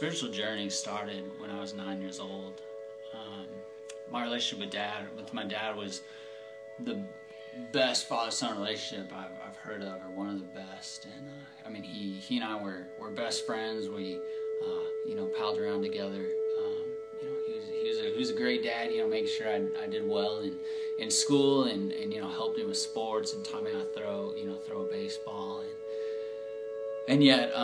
spiritual journey started when I was 9 years old. My relationship with my dad was the best father-son relationship I've heard of, or one of the best. And I mean, he and I were best friends. We palled around together. He was a great dad. Making sure I did well in school, and helped me with sports and taught me how to throw a baseball. And yet,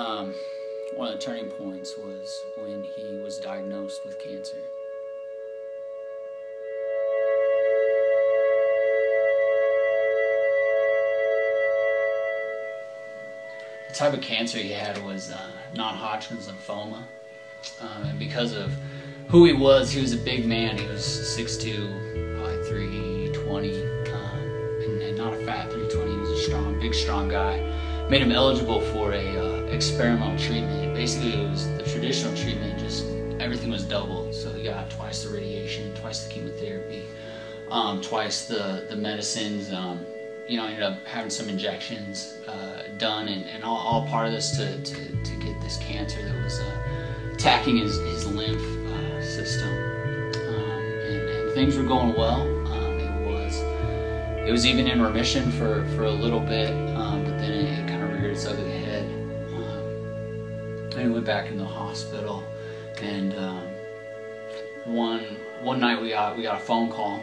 one of the turning points was when he was diagnosed with cancer. The type of cancer he had was non-Hodgkin's lymphoma. And because of who he was a big man. He was 6'2", probably 320, and not a fat 320. He was a big, strong guy. Made him eligible for a experimental treatment. Basically, it was the traditional treatment, just everything was doubled. So he got twice the radiation, twice the chemotherapy, twice the medicines. Ended up having some injections done, and all part of this to get this cancer that was attacking his lymph system. And things were going well. It was even in remission for a little bit, but then it kind of reared its ugly head. And we went back into the hospital, and one night we got a phone call.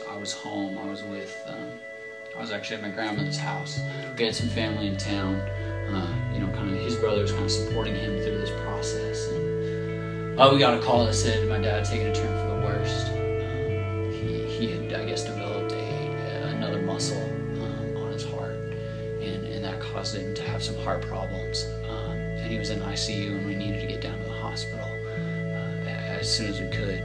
I was home. I was actually at my grandmother's house. We had some family in town. His brother was kind of supporting him through this process. And we got a call that said my dad had taken a turn for the worst. He had, I guess, developed another muscle on his heart, and that caused him to have some heart problems. And he was in ICU, and we needed to get down to the hospital as soon as we could.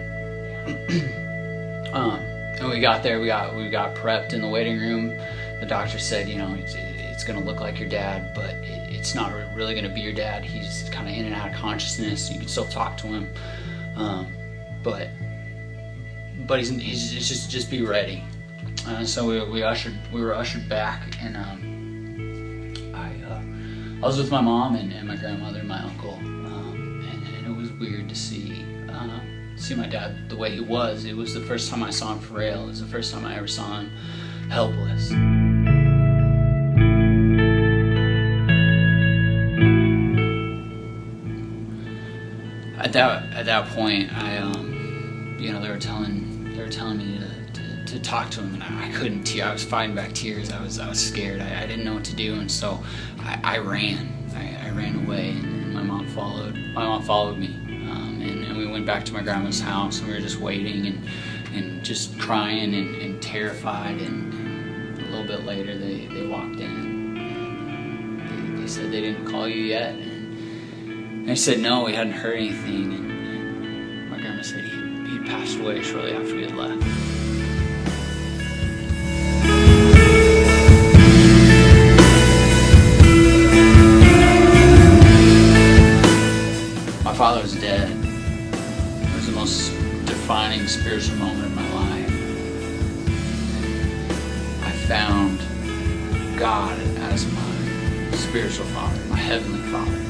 And we got there, we got prepped in the waiting room. The doctor said, it's going to look like your dad, but it's not really going to be your dad. He's kind of in and out of consciousness. You can still talk to him, but he's just be ready. So we were ushered back, and I was with my mom and my grandmother and my uncle, and it was weird to see my dad the way he was. It was the first time I saw him for real. It was the first time I ever saw him helpless. At that point, they were telling me to talk to him, and I couldn't. I was fighting back tears. I was scared. I didn't know what to do, and so I ran. I ran away, and my mom followed. My mom followed me, and we went back to my grandma's house, and we were just waiting and just crying and terrified. And a little bit later, they walked in, and they said they didn't call you yet. And they said no, we hadn't heard anything. And my grandma said he'd passed away shortly after we had left. My father was dead. It was the most defining spiritual moment of my life. I found God as my spiritual father, my heavenly father.